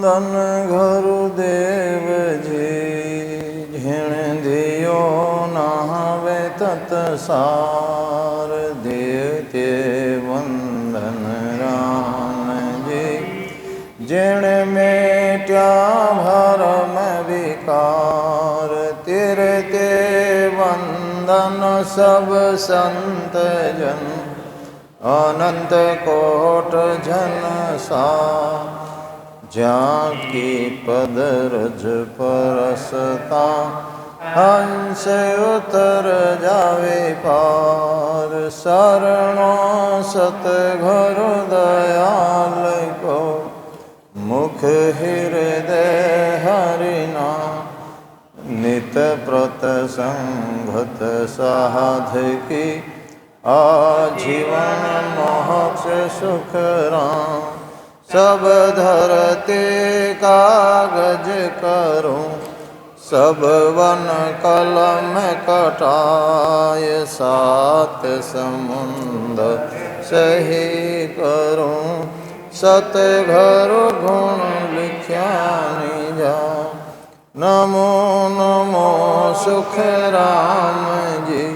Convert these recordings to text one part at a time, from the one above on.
वंदन गुरुदेव जी, झिण दियो नावे तत्सार, देवते वंदन राम जी, जिण मेट्या भरम विकार, तेरे ते वंदन सब संत जन, अनंत कोट जन सा, जाकी पद रज परसता, हंस उतर जावे पार, शरणो सतगुरु दयाल को, मुख हृदय हरिना, नित प्रत संगत साधकी, आजीवन मोक्ष सुख राम, सब धरते कागज करूं, सब वन कलम कटाय, सात समुंदर सही करूं, सतगुरु गुण लिख्या निजा, नमो नमो सुख राम जी,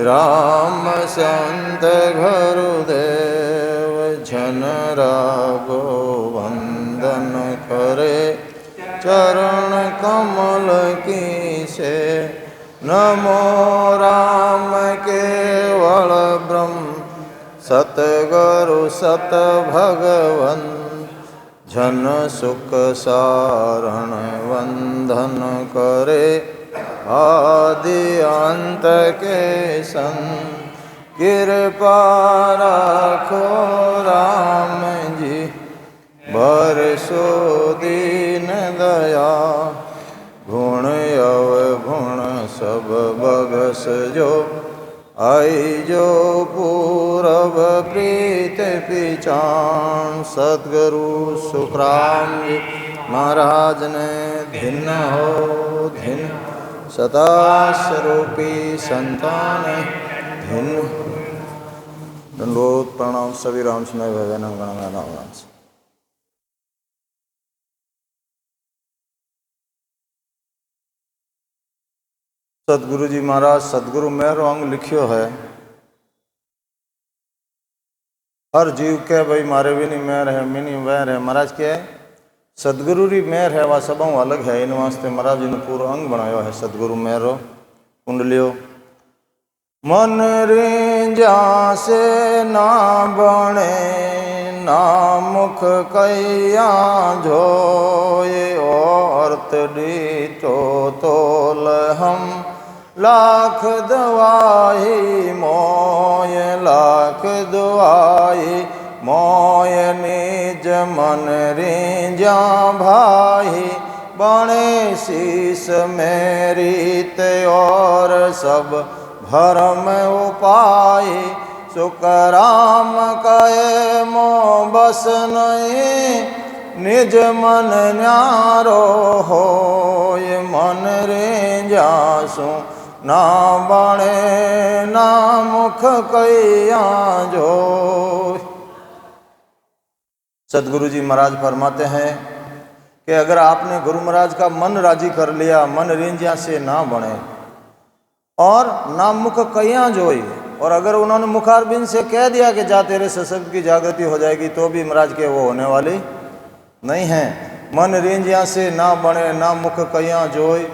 राम संत गुरुदेव, जन रागो वंदन करे, चरण कमल की से, नमो राम केवल ब्रह्म, सतगुरु सत भगवन, जन सुख सारण वंदन करे, आदि अंत के सन, कृपा राखो राम जी, बरसो दीन दया, गुण अवगुण सब बगस जो, आई जो पूरब प्रीत पिचान, सद्गुरु सुखराम जी महाराज ने धिन्न हो धिन्न, सदा स्वरूपी संतान भिन्न। दंडोत प्रणाम सभी राम सुनाय भजन गणगण। सतगुरु जी महाराज सतगुरु मेहरो अंग लिखियो है, हर जीव के भाई मारे भी नहीं मेहर है, मिनी वैर है। महाराज क्या है सदगुरु री मेहर है, वह सब अलग है। इन वास्ते महाराज जी ने पूरा अंग बनाया है सदगुरु मेहरो कुंडलियो। मन रेंजा से ना बने ना मुख कैया जोए, औरत डीटो तोल हम लाख दवाई मोय, लाख दुआई मोय निज मन रेंजा भाई, बणे शीस मेरी ते और सब भरम उपाय, सुखराम कहे मो बस नहीं, निज मन न्यारो होय, मन रेंजा सु ना बणे ना मुख कैया जो। सदगुरु जी महाराज फरमाते हैं कि अगर आपने गुरु महाराज का मन राजी कर लिया, मन रेंजिया से ना बने और ना मुख कैया जोई, और अगर उन्होंने मुखारबिंद से कह दिया कि जा तेरे सशब्द की जागृति हो जाएगी, तो भी महाराज के वो होने वाली नहीं है। मन रेंजिया से ना बने ना मुख कैया जोई,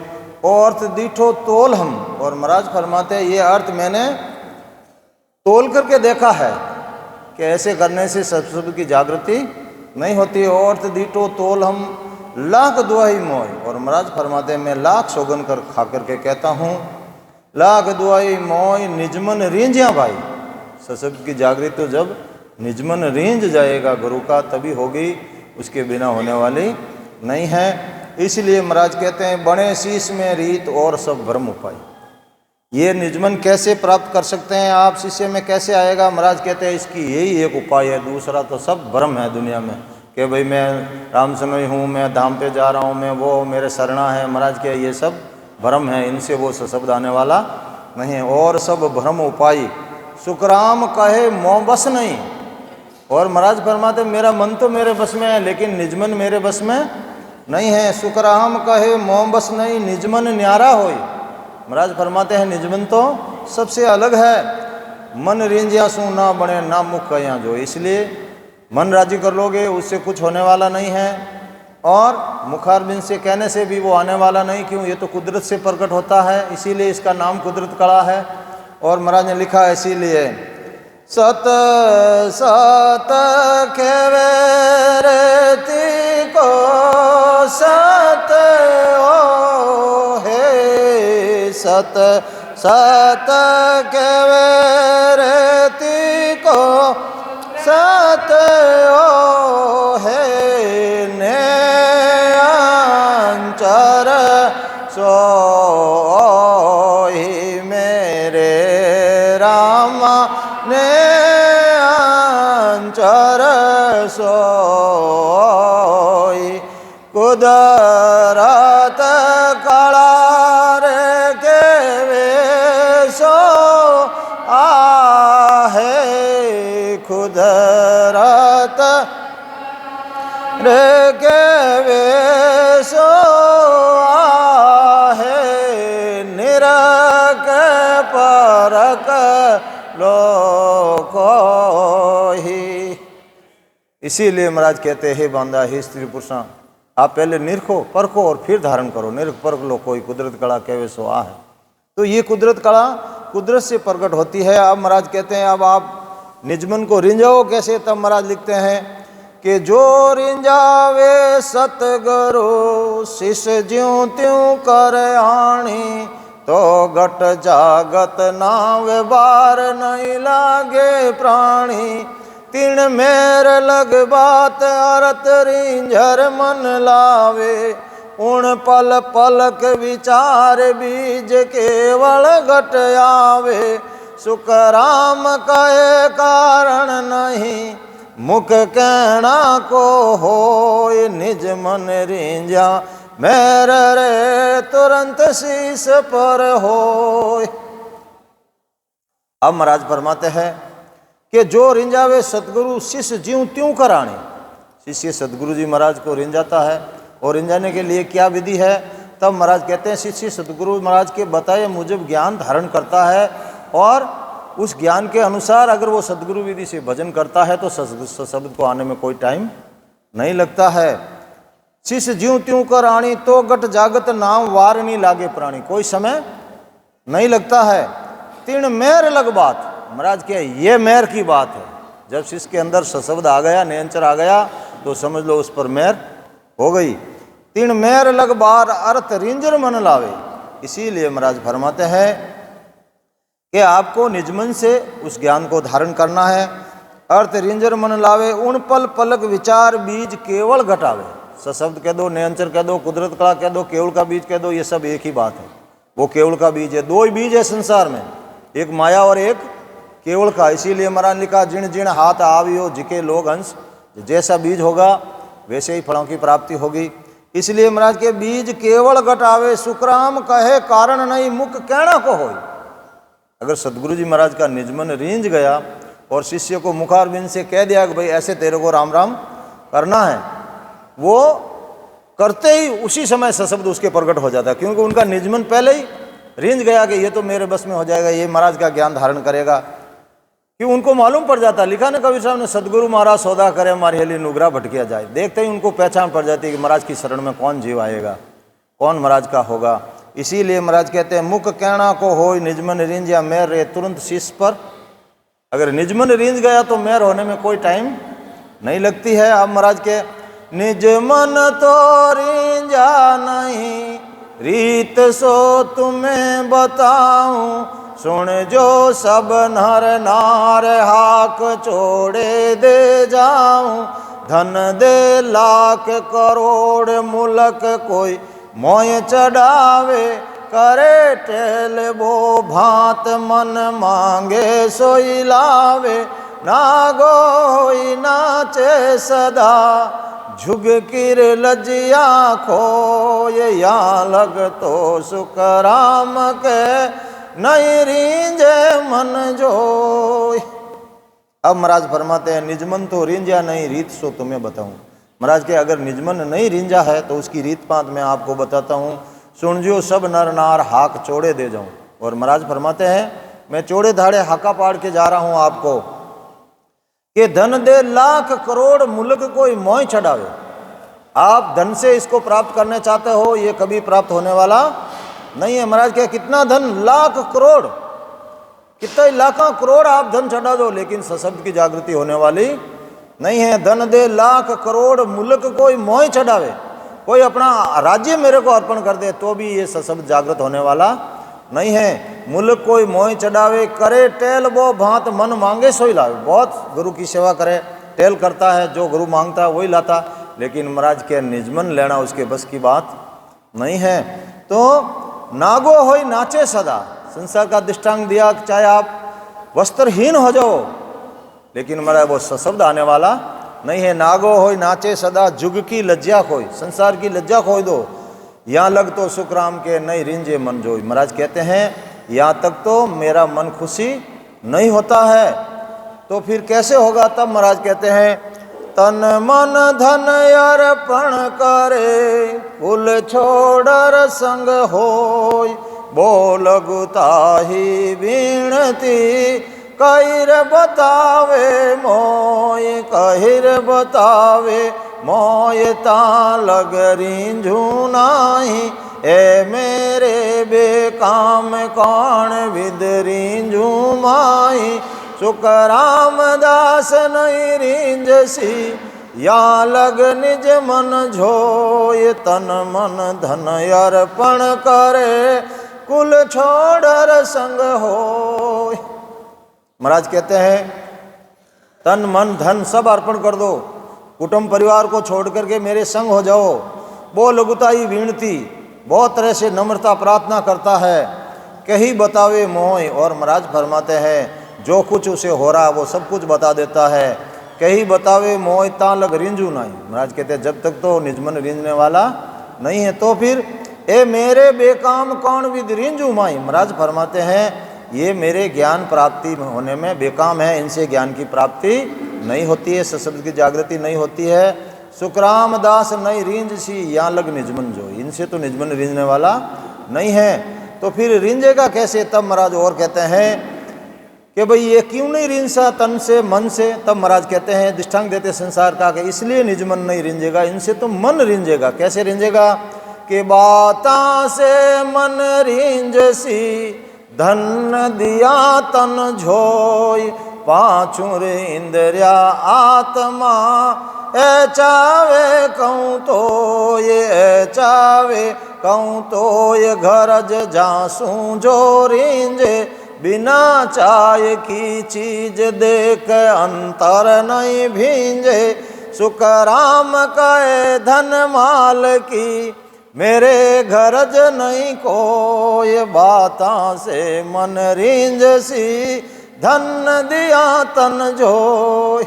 अर्थ दीठो तोल हम। और महाराज फरमाते हैं ये अर्थ मैंने तोल करके देखा है कि ऐसे करने से सशब्द की जागृति नहीं होती। अर्थ दीठो तोल हम लाख दुआई मोय। और महाराज फरमाते हैं मैं लाख सौगन कर खा करके कहता हूँ, लाख दुआई मोय निजमन रेंजिया भाई। सशब्द की जागृति तो जब निजमन रेंज जाएगा गुरु का तभी होगी, उसके बिना होने वाली नहीं है। इसलिए महाराज कहते हैं बणे शीश में रीत और सब भ्रम उपाय। ये निजमन कैसे प्राप्त कर सकते हैं आप, शिष्य में कैसे आएगा? महाराज कहते हैं इसकी यही एक उपाय है, दूसरा तो सब भ्रम है दुनिया में कि भाई मैं रामसनोई हूँ, मैं धाम पे जा रहा हूँ, मैं वो मेरे शरणा है। महाराज क्या ये सब भ्रम है, इनसे वो शब्द आने वाला नहीं है। और सब भ्रम उपाय सुखराम कहे मोह बस नहीं। और महाराज फरमाते मेरा मन तो मेरे बस में है, लेकिन निजमन मेरे बस में नहीं है। सुकराम कहे मोम बस नहीं, निजमन न्यारा होई। महाराज फरमाते हैं निजमन तो सबसे अलग है। मन रिंजिया सू ना बने ना मुख कया जो। इसलिए मन राजी कर लोगे उससे कुछ होने वाला नहीं है, और मुखारबिंद से कहने से भी वो आने वाला नहीं। क्यों? ये तो कुदरत से प्रकट होता है, इसीलिए इसका नाम कुदरत कला है। और महाराज ने लिखा है इसीलिए सत सत खेवे रेती को सत ओ हे सत सत खेवे रेती को सत ओ हे ने अंचर सोई मेरे रामा ने अंचर सोई कुदरत कला रे के वे सो आहे कुदरत रे के वे सो आहे निरक परक लोको ही। इसीलिए महाराज कहते हैं बांदा हे स्त्री पुरुषा, आप पहले निरखो परखो और फिर धारण करो। निरख परख लो कोई कुदरत कला कहवे सो आ है। तो ये कुदरत कला कुदरत से प्रकट होती है। अब महाराज कहते हैं अब आप निजमन को रिंजाओ कैसे? तब महाराज लिखते हैं कि जो रिंजावे सतगुरु शिष ज्यों त्यों कर आणी, तो घट जागत नावे बार नहीं लागे प्राणी। तीन मेर लग बात अरत रिंझर मन लावे, उन पल पलक विचार बीज केवल घट आवे। सुख राम कहे कारण नहीं, मुख कहना को होय। निज मन रिंझा मेर रे तुरंत शीस पर होय। अब महाराज फरमाते हैं कि जो रिंजावे सतगुरु शिष्य ज्यों त्यों कराने। शिष्य सतगुरु जी महाराज को रिंजाता है, और रिंजाने के लिए क्या विधि है? तब महाराज कहते हैं शिष्य सतगुरु महाराज के बताए मुजब ज्ञान धारण करता है, और उस ज्ञान के अनुसार अगर वो सतगुरु विधि से भजन करता है तो शब्द को आने में कोई टाइम नहीं लगता है। शिष्य ज्यों त्यों कराणी, तो घट जागत नाम वार नहीं लागे प्राणी। कोई समय नहीं लगता है। तीन मेर लग बात। महाराज क्या ये मेर की बात है? जब शिष्य के अंदर सशब्द आ गया, नियंचर आ गया, तो समझ लो उस पर मेर हो गई। तीन मेर लग बार अर्थ रिंजर मन लावे। इसीलिए महाराज फरमाते हैं कि आपको निजमन से उस ज्ञान को धारण करना है। अर्थ रिंजर मन लावे, उन पल पलक विचार बीज केवल घटावे। सशब्द कह दो, नियंचर कह दो, कुदरत कला कह दो, केवल का बीज कह दो, ये सब एक ही बात है। वो केवल का बीज है। दो ही बीज है संसार में, एक माया और एक केवल का। इसीलिए महाराज लिखा जिण जिण हाथ आवियो जिके लोग अंश। जैसा बीज होगा वैसे ही फलों की प्राप्ति होगी। इसलिए महाराज के बीज केवल घटावे, सुखराम कहे कारण नहीं, मुख कहना को होई। अगर सतगुरु जी महाराज का निजमन रींझ गया और शिष्य को मुखारबिंद से कह दिया कि भाई ऐसे तेरे को राम राम करना है, वो करते ही उसी समय सशब्द उसके प्रकट हो जाता है। क्योंकि उनका निजमन पहले ही रींझ गया कि ये तो मेरे बस में हो जाएगा, ये महाराज का ज्ञान धारण करेगा। क्यों? उनको मालूम पड़ जाता। लिखा ना कबीर साहब ने, सदगुरु महाराज सौदा करे हमारी हेली नुगरा भटकिया जाए। देखते ही उनको पहचान पड़ जाती है कि महाराज की शरण में कौन जीव आएगा, कौन महाराज का होगा। इसीलिए महाराज कहते हैं मुख कहना को होय निजमन रींझ या मैर रे तुरंत शीश पर। अगर निजमन रींझ गया तो मैर होने में कोई टाइम नहीं लगती है। अब महाराज के निजमन तो रींझा नहीं, रीत सो तुम्हें बताऊं। सुन जो सब नर नार हाक छोड़े दे जाऊं। धन दे लाख करोड़ मुलक कोई मोय चढ़ावे। करे टेल वो भांत मन मांगे सोई लावे। ना गोई नाचे सदा झुग किर लजिया खोय। या लग तो सुख राम के नहीं रींझे मन जोय। अब महाराज फरमाते हैं निजमन तो रिंजा नहीं रीत सो तुम्हें बताऊं। महाराज के अगर निजमन नहीं रिंजा है तो उसकी रीत पात मैं आपको बताता हूँ। सुन जो सब नर नार हाक चौड़े दे जाऊं। और महाराज फरमाते हैं मैं चौड़े धाड़े हाका पाड़ के जा रहा हूं आपको कि धन दे लाख करोड़ मुल्क कोई मोह चढ़ावे। आप धन से इसको प्राप्त करने चाहते हो, ये कभी प्राप्त होने वाला नहीं है। महाराज क्या कितना धन, लाख करोड़, कितने लाखों करोड़ आप धन चढ़ा दो, लेकिन सशब्द की जागृति होने वाली नहीं है। धन दे लाख करोड़ मुल्क कोई मोह चढ़ावे, कोई अपना राज्य मेरे को अर्पण कर दे तो भी ये सशब्द जागृत होने वाला नहीं है। मुल्क कोई मोह चढ़ावे, करे टेल वो भांत मन मांगे सोई लावे। बहुत गुरु की सेवा करे, टेल करता है, जो गुरु मांगता है वही लाता, लेकिन महाराज के निजमन लेना उसके बस की बात नहीं है। तो नागो होई नाचे सदा, संसार का दृष्टांत दिया, चाहे आप वस्त्रहीन हो जाओ, लेकिन महाराज वो सशब्द आने वाला नहीं है। नागो होई नाचे सदा, जुग की लज्जा खोई, संसार की लज्जा खोई दो, यहाँ लग तो सुखराम के नहीं रिंजे मन जोई। महाराज कहते हैं यहाँ तक तो मेरा मन खुशी नहीं होता है, तो फिर कैसे होगा? तब महाराज कहते हैं तन मन धन अर्पण करे, कुल छोड़र संग होय, बोल गुताही विनती, कहिर बतावे मोय, कहिर बतावे मोय ता लग रिंझू नाही, ए मेरे बेकाम कौन विद रिंझू माही, सुख रामदास नहीं रिंझसी, या लग निज मन झोय, तन मन धन अर्पण करे, कुल छोड़र संग होय। महाराज कहते हैं तन मन धन सब अर्पण कर दो, कुटुंब परिवार को छोड़ करके मेरे संग हो जाओ। वो लघुताई विनती, बहुत तरह से नम्रता प्रार्थना करता है, कहीं बतावे मोह। और महाराज फरमाते हैं जो कुछ उसे हो रहा वो सब कुछ बता देता है, कहीं बतावे मोह ता लग रिंझू नहीं। महाराज कहते हैं जब तक तो निजमन रिंझने वाला नहीं है, तो फिर ए मेरे बेकाम कौन विद रिंझू माई। महाराज फरमाते हैं ये मेरे ज्ञान प्राप्ति होने में बेकाम है, इनसे ज्ञान की प्राप्ति नहीं होती है, सशब्द की जागृति नहीं होती है। सुखराम दास नहीं रिंझ सी, यहाँ लग निजमन जो, इनसे तो निजमन रिंझने वाला नहीं है, तो फिर रिंझेगा कैसे? तब महाराज और कहते हैं कि भाई ये क्यों नहीं रिंझा तन से मन से? तब महाराज कहते हैं दृष्टांत देते संसार का कि इसलिए निजमन नहीं रिंझेगा, इनसे तो मन रिंझेगा। कैसे रिंझेगा? कि बाता से मन रिंझसी, धन दिया तन झोय, पाछुर इंद्रिया आत्मा, ए चावे कहूँ तो ये चावे कहूँ तो ये, घरज जासू जो रिंझे, बिना चाय की चीज देख अंतर नहीं भींजे, सुख राम कहे धन माल की, मेरे घरज नहीं कोई, बाता से मन रिंझसी, धन दिया तन जोय।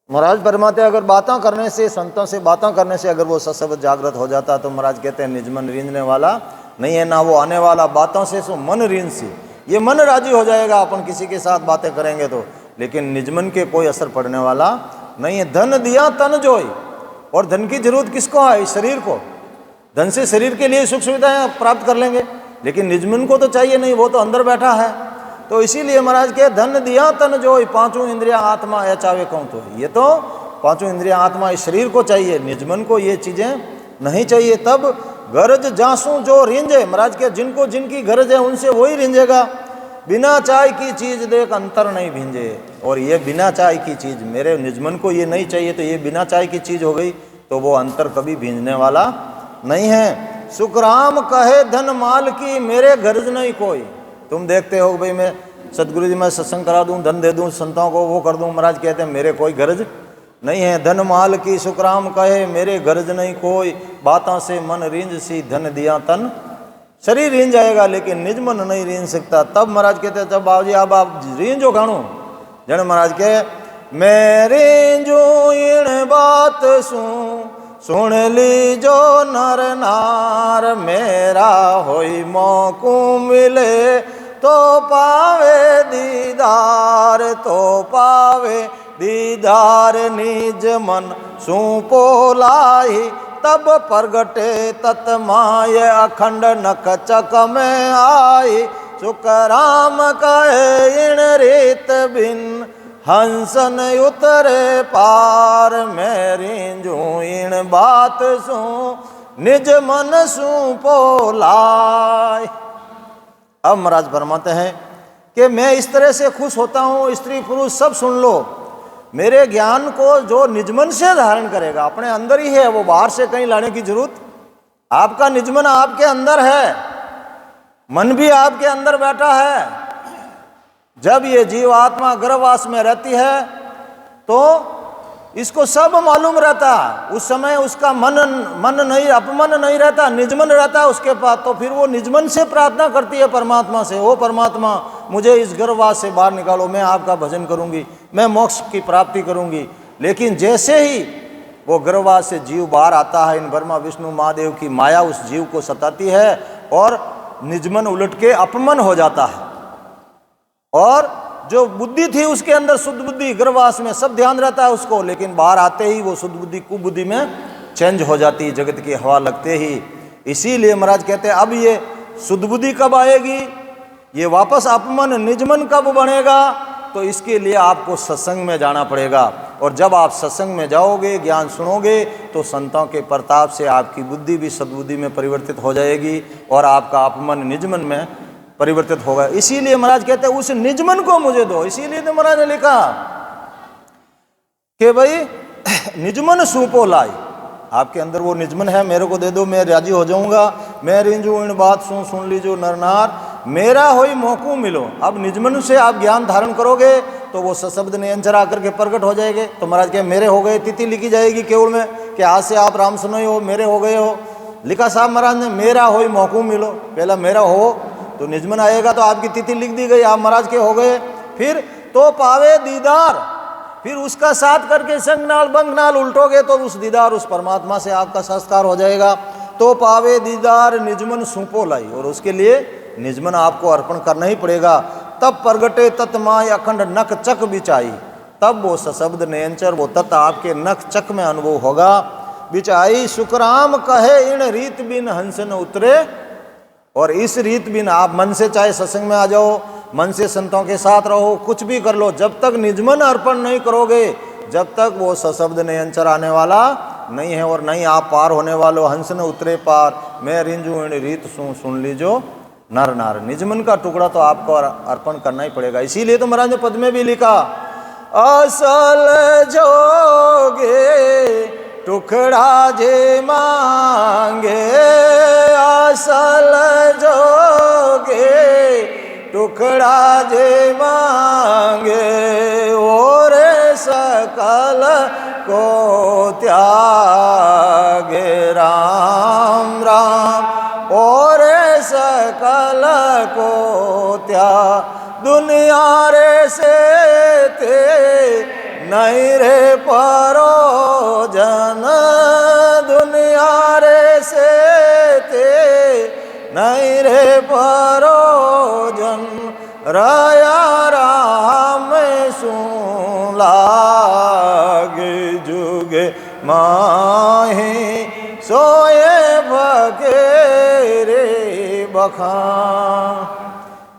महाराज फरमाते अगर बातें करने से, संतों से बातें करने से अगर वो सशब्द जागृत हो जाता तो महाराज कहते हैं निजमन रिंझने वाला नहीं है, ना वो आने वाला। बातों से सो मन रिंझसी, ये मन राजी हो जाएगा अपन किसी के साथ बातें करेंगे तो, लेकिन निजमन के कोई असर पड़ने वाला नहीं है। धन दिया तन जोय, और धन की जरूरत किसको है? शरीर को। धन से शरीर के लिए सुख सुविधाएं प्राप्त कर लेंगे, लेकिन निजमन को तो चाहिए नहीं, वो तो अंदर बैठा है। तो इसीलिए महाराज के धन दिया तन जोय, पांचों इंद्रिया आत्मा या चावे कहूँ तो, ये तो पांचों इंद्रिया आत्मा इस शरीर को चाहिए, निजमन को ये चीजें नहीं चाहिए। तब गरज जासू जो रिंझे, महाराज के जिनको जिनकी गरज है उनसे वही रिंझेगा। बिना चाय की चीज देख अंतर नहीं भिंजे, और ये बिना चाय की चीज, मेरे निजमन को ये नहीं चाहिए तो ये बिना चाय की चीज हो गई, तो वो अंतर कभी भिंजने वाला नहीं है। सुखराम कहे धन माल की, मेरे गरज नहीं कोई। तुम देखते हो भाई मैं सतगुरु जी मैं सत्संग करा दूं, धन दे दूं संतों को, वो कर दूं, महाराज कहते हैं मेरे कोई गरज नहीं है। धन माल की सुखराम कहे, मेरे गरज नहीं कोई, बातों से मन रिंझ सी, धन दिया तन शरीर रिंझ जाएगा, लेकिन निज मन नहीं रिंझ सकता। तब महाराज कहते हैं तब बाबूजी अब आप रिंझो घणो। जन महाराज कहे मैं रिंझू इन बात सुन ली जो नर नार, मेरा होई मौकू मिले तो पावे दीदार, तो पावे दीदार निज मन सूपो लाई। तब प्रगटे तत्माय अखंड नख चक में आई। सुखराम कहे इन रीत बिन हंसन उतरे पार। मेरी जो इन बात सू निज मन सूपो लाय। अब महाराज फरमाते हैं कि मैं इस तरह से खुश होता हूँ, स्त्री पुरुष सब सुन लो, मेरे ज्ञान को जो निजमन से धारण करेगा, अपने अंदर ही है, वो बाहर से कहीं लाने की जरूरत। आपका निजमन आपके अंदर है, मन भी आपके अंदर बैठा है। जब ये जीव आत्मा गर्भवास में रहती है तो इसको सब मालूम रहता है। उस समय उसका मन नहीं, अपमन नहीं रहता, निजमन रहता है उसके पास। तो फिर वो निजमन से प्रार्थना करती है परमात्मा से, ओ परमात्मा मुझे इस गर्भवास से बाहर निकालो, मैं आपका भजन करूंगी, मैं मोक्ष की प्राप्ति करूंगी। लेकिन जैसे ही वो गर्भवास से जीव बाहर आता है, इन ब्रह्मा विष्णु महादेव की माया उस जीव को सताती है और निजमन उलट के अपमन हो जाता है। और जो बुद्धि थी उसके अंदर, शुद्ध बुद्धि, गर्भवास में सब ध्यान रहता है उसको, लेकिन बाहर आते ही वो शुद्ध बुद्धि कुबुद्धि में चेंज हो जाती है, जगत की हवा लगते ही। इसीलिए महाराज कहते हैं अब ये शुद्ध बुद्धि कब आएगी, ये वापस अपमन निजमन कब बनेगा, तो इसके लिए आपको सत्संग में जाना पड़ेगा। और जब आप सत्संग में जाओगे, ज्ञान सुनोगे, तो संतों के प्रताप से आपकी बुद्धि भी सद्बुद्धि में परिवर्तित हो जाएगी और आपका अपमन निजमन में परिवर्तित होगा। इसीलिए महाराज कहते हैं उस निजमन को मुझे दो। इसीलिए तो महाराज ने लिखा कि भाई निजमन सूपो लाई, आपके अंदर वो निजमन है, मेरे को दे दो, मैं राजी हो जाऊंगा। मैं रिंजू इन बात सुन लीजो नरनार, मेरा होई मोकू मिलो। अब निजमन से आप ज्ञान धारण करोगे तो वो सशब्द नियंचर आकर के प्रकट हो जाएंगे। तो महाराज के मेरे हो गए, तिथि लिखी जाएगी केवल में कि आज से आप राम सुनो हो, मेरे हो गए हो। लिखा साहब महाराज ने मेरा होई मोकू मिलो, पहला मेरा हो तो निजमन आएगा, तो आपकी तिथि लिख दी गई, आप महाराज के हो गए। फिर तो पावे दीदार, फिर उसका साथ करके संग नाल बंग नाल उल्टोगे तो उस दीदार, उस परमात्मा से आपका संस्कार हो जाएगा। तो पावे दीदार निजमन सूपो लाई, और उसके लिए निजमन आपको अर्पण करना ही पड़ेगा। तब प्रगटे तत्माय अखंड नख चक बिचाई, तब वो सशब्द नयनचर वो तत्व आपके नख चक में अनुभव होगा। बिचाई सुखराम कहे इन रीत बिन हंस न उतरे, और इस रीत बिन आप मन से चाहे सत्संग में आ जाओ, मन से संतों के साथ रहो, कुछ भी कर लो, जब तक निजमन अर्पण नहीं करोगे, जब तक वो सशब्द नयनचर आने वाला नहीं है और नहीं आप पार होने वालो। हंस न उतरे पार, मैं रिंजू इन रीत सुन लीजो नर नार। निजमन का टुकड़ा तो आपको अर्पण करना ही पड़ेगा। इसीलिए तो महाराज ने पद में भी लिखा असल जोगे टुकड़ा जे मांगे, असल जोगे टुकड़ा जे मांगे, और सकल को त्यागे राम राम, और सकल को त्याग। दुनिया रे से ते नहीं रे परो जन, दुनिया रे से ते नहीं रे परो जन, राया राम सुन लागे जुगे माही, सोए भगे रे बखान।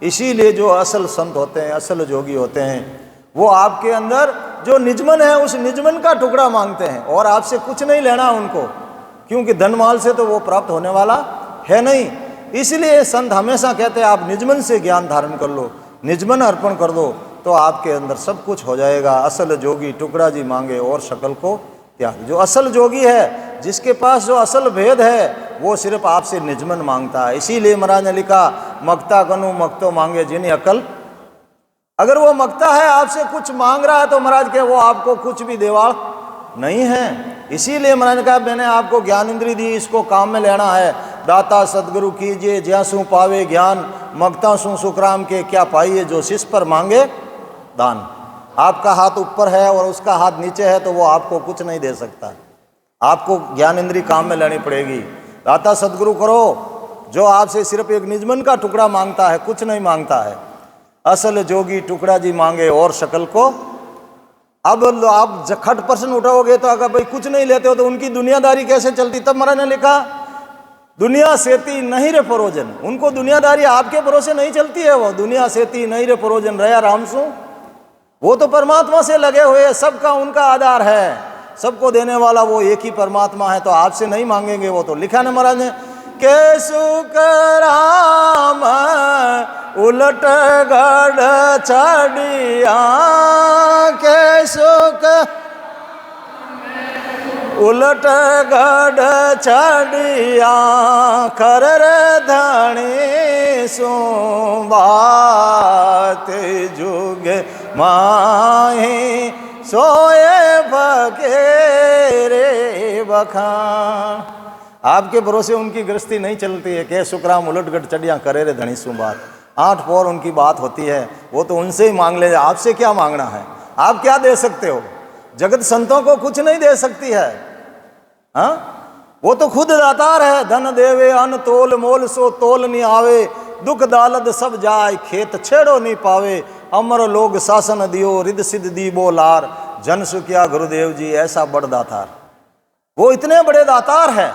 इसीलिए जो असल संत होते हैं, असल जोगी होते हैं, वो आपके अंदर जो निजमन है उस निजमन का टुकड़ा मांगते हैं और आपसे कुछ नहीं लेना उनको, क्योंकि धनमाल से तो वो प्राप्त होने वाला है नहीं। इसलिए संत हमेशा कहते हैं आप निजमन से ज्ञान धारण कर लो, निजमन अर्पण कर दो, तो आपके अंदर सब कुछ हो जाएगा। असल जोगी टुकड़ा जी मांगे और शकल को त्याग। जो असल जोगी है, जिसके पास जो असल भेद है, वो सिर्फ आपसे निजमन मांगता है। इसीलिए महाराज ने लिखा मगता कनु मगतो मांगे जिन्हें अकल। अगर वो मगता है, आपसे कुछ मांग रहा है, तो महाराज के वो आपको कुछ भी देवा नहीं है। इसीलिए महाराज ने कहा मैंने आपको ज्ञान इंद्री दी, इसको काम में लेना है। दाता सदगुरु कीजिए ज्यासु पावे ज्ञान, मगता सु सुखराम के क्या पाइए, जो शिष्य पर मांगे दान। आपका हाथ ऊपर है और उसका हाथ नीचे है, तो वो आपको कुछ नहीं दे सकता। आपको ज्ञान इंद्री काम में लेनी पड़ेगी। दाता सदगुरु करो, जो आपसे सिर्फ एक निजमन का टुकड़ा मांगता है, कुछ नहीं मांगता है। असल जोगी टुकड़ा जी मांगे और शकल को। अब आप खट प्रश्न उठाओगे तो अगर भाई कुछ नहीं लेते हो तो उनकी दुनियादारी कैसे चलती? तब महाराज ने लिखा दुनिया सेती नहीं रे परोजन। उनको दुनियादारी आपके भरोसे नहीं चलती है। वो दुनिया सेती नहीं रे परोजन रया रामसू। वो तो परमात्मा से लगे हुए, सबका उनका आधार है, सबको देने वाला वो एक ही परमात्मा है। तो आपसे नहीं मांगेंगे वो तो। लिखा ना महाराज ने के सुख राम उलट गढ़ चढ़िया, के सुख उलट गढ़ चढ़िया, कर धणी सो बात जुग माही, सोए बखेरे बखान। आपके भरोसे उनकी गृहस्थी नहीं चलती है। के सुखराम उलटगढ़ चढ़िया, करे रे धनी सु बात। 8 पौर उनकी बात होती है, वो तो उनसे ही मांग ले। आपसे क्या मांगना है? आप क्या दे सकते हो? जगत संतों को कुछ नहीं दे सकती है। हाँ, वो तो खुद दातार है। धन देवे अन तोल मोल, सो तोल नहीं आवे, दुख दालद सब जाय, खेत छेड़ो नहीं पावे, अमर लोग शासन दियो, रिद सिद्ध दी बोलार, जन सुखिया गुरुदेव जी ऐसा बड़ दातार। वो इतने बड़े दातार है,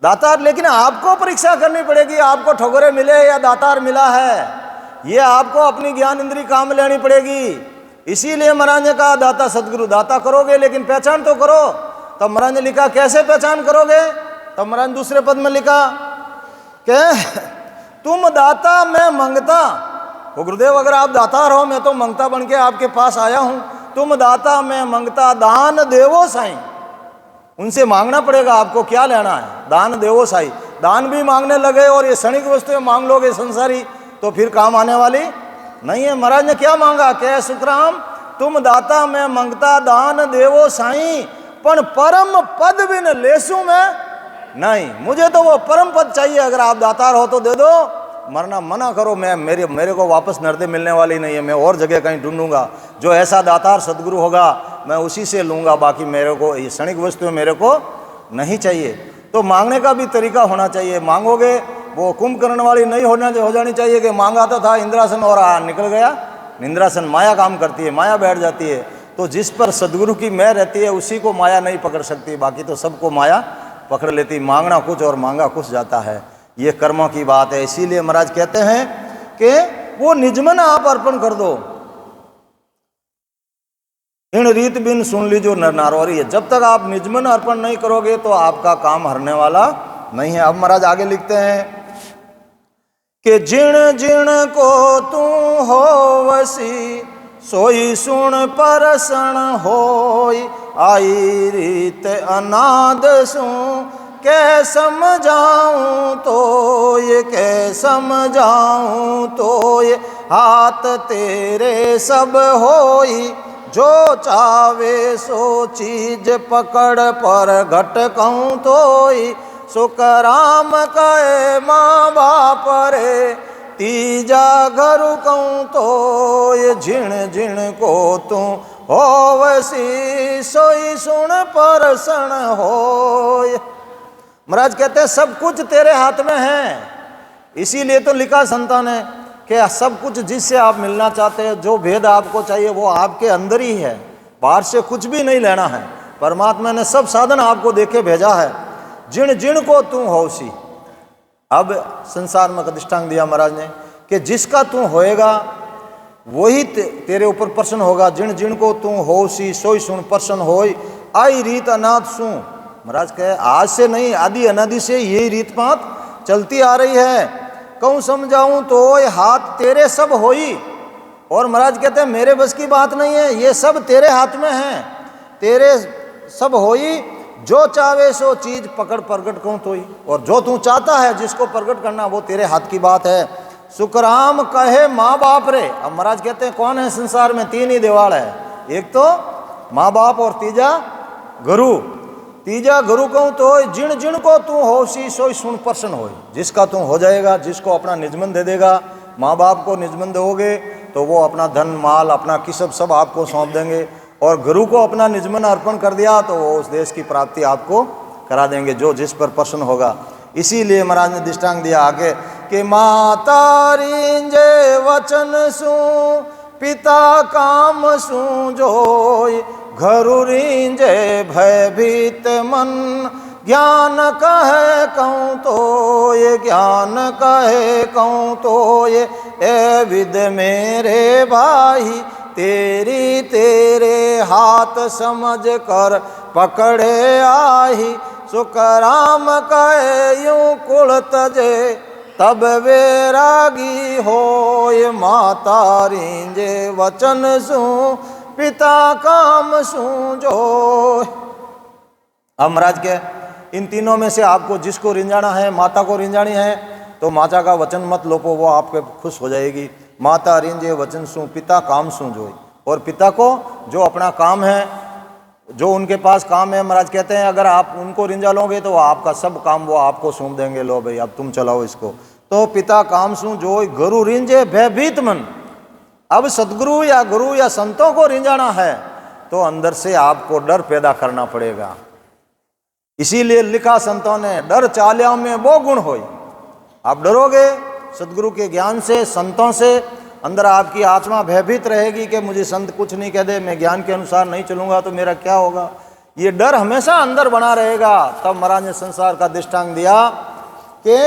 दातार। लेकिन आपको परीक्षा करनी पड़ेगी, आपको ठगोरे मिले या दातार मिला है, ये आपको अपनी ज्ञान इंद्री काम लेनी पड़ेगी। इसीलिए महाराज ने कहा दाता सदगुरु। दाता करोगे लेकिन पहचान तो करो। तब महाराज ने लिखा कैसे पहचान करोगे? तब महाराज दूसरे पद में लिखा कि तुम दाता मैं मंगता। वो गुरुदेव अगर आप दातार हो, मैं तो मंगता बन के आपके पास आया हूं। तुम दाता मैं मंगता, दान देवो साईं। उनसे मांगना पड़ेगा आपको, क्या लेना है? दान देवो साईं। दान भी मांगने लगे और ये क्षणिक वस्तुएं मांग लोगे संसारी, तो फिर काम आने वाली नहीं है। महाराज ने क्या मांगा? कह सुखराम तुम दाता मैं मंगता, दान देवो साईं, पण परम पद बिन लेसू मैं नहीं। मुझे तो वो परम पद चाहिए। अगर आप दातार हो तो दे दो, मरना मना करो। मैं मेरे को वापस नर्दे मिलने वाली नहीं है। मैं और जगह कहीं ढूंढूंगा। जो ऐसा दातार सदगुरु होगा मैं उसी से लूँगा। बाकी मेरे को ये क्षणिक वस्तुएं मेरे को नहीं चाहिए। तो मांगने का भी तरीका होना चाहिए। मांगोगे वो कुंभकर्ण वाली नहीं हो जानी चाहिए कि मांगा तो था इंद्रासन और निकल गया। निंद्रासन माया काम करती है, माया बैठ जाती है। तो जिस पर सदगुरु की मैं रहती है उसी को माया नहीं पकड़ सकती, बाकी तो सबको माया पकड़ लेती। मांगना कुछ और मांगा कुछ जाता है। ये कर्मों की बात है। इसीलिए महाराज कहते हैं कि वो निजमन आप अर्पण कर दो। इन रीत बिन सुन लीजो नर नारवारी है। जब तक आप निजमन अर्पण नहीं करोगे तो आपका काम हरने वाला नहीं है। अब महाराज आगे लिखते हैं कि जिण जिण को तू हो वसी, सोई सुन परसण होई, आई रीत अनाद सू, कै समझाऊं तो ये, कै समझाऊं तो ये, हाथ तेरे सब होई, जो चावे सो चीज पकड़ पर घट कहूँ तोई, सुख राम कहे माँ बाप रे, तीजा घर कहूँ तो ये, झिण झिण को तू होवसी, सोई सुन परसण होय। महाराज कहते हैं सब कुछ तेरे हाथ में है। इसीलिए तो लिखा संतों ने कि सब कुछ जिससे आप मिलना चाहते हैं, जो भेद आपको चाहिए वो आपके अंदर ही है, बाहर से कुछ भी नहीं लेना है। परमात्मा ने सब साधन आपको देके भेजा है। जिण जिण को तू होसी। अब संसार में अधिष्ठान दिया महाराज ने कि जिसका तू होएगा वही तेरे ऊपर प्रसन्न होगा। जिण जिण को तू होसी, सोई सुन प्रसन्न होई, आई रीत अनाथ सू। महाराज कहे आज से नहीं, आदि अनादि से यही रीत पात चलती आ रही है। कहूँ समझाऊँ तो ये हाथ तेरे सब होई। और महाराज कहते हैं मेरे बस की बात नहीं है, ये सब तेरे हाथ में है। तेरे सब होई, जो चावे सो चीज पकड़ प्रगट कहूँ तो ही। और जो तू चाहता है जिसको प्रगट करना वो तेरे हाथ की बात है। सुखराम कहे माँ बाप रे। अब महाराज कहते हैं कौन है संसार में? 3 ही देवाल है। एक तो माँ बाप और तीजा गुरु। तीजा गुरु कहूँ तो जिण जिण को तू होसी, सोई सुन प्रसन्न होई। जिसका तू हो जाएगा, जिसको अपना निजमन दे देगा। माँ बाप को निजमन दोगे तो वो अपना धन माल अपना किसब सब आपको सौंप देंगे। और गुरु को अपना निजमन अर्पण कर दिया तो वो उस देश की प्राप्ति आपको करा देंगे जो जिस पर प्रसन्न होगा। इसीलिए महाराज ने दृष्टांत दिया आगे कि माता रींजे वचन सु पिता काम सु जोय, घरु रींजे भयभीत मन, ज्ञान कहे कहूँ तो ये, ज्ञान कहे कहूँ तो ये, ए विद मेरे भाई तेरी तेरे हाथ समझ कर पकड़े आई, सुखराम कहे यूं कुल तजे तब वैरागी होय, माता रींजे वचन सु पिता काम सु जोय। अब महाराज के इन तीनों में से आपको जिसको रिंझाना है, माता को रिंझानी है तो माता का वचन मत लोपो, वो आपके खुश हो जाएगी। माता रिंझे वचन सु पिता काम सु जोई, और पिता को जो अपना काम है, जो उनके पास काम है, महाराज कहते हैं अगर आप उनको रिंझा लोगे तो आपका सब काम वो आपको सौंप देंगे, लो भाई अब तुम चलाओ इसको। तो पिता काम सु जोई, गुरु रिंझे भयभीत मन। अब सदगुरु या गुरु या संतों को रिंझाना है तो अंदर से आपको डर पैदा करना पड़ेगा। इसीलिए लिखा संतों ने, डर चाल्या में वो गुण होई। आप डरोगे सदगुरु के ज्ञान से, संतों से, अंदर आपकी आत्मा भयभीत रहेगी कि मुझे संत कुछ नहीं कह दे, मैं ज्ञान के अनुसार नहीं चलूंगा तो मेरा क्या होगा। ये डर हमेशा अंदर बना रहेगा। तब महाराज ने संसार का दृष्टांत दिया कि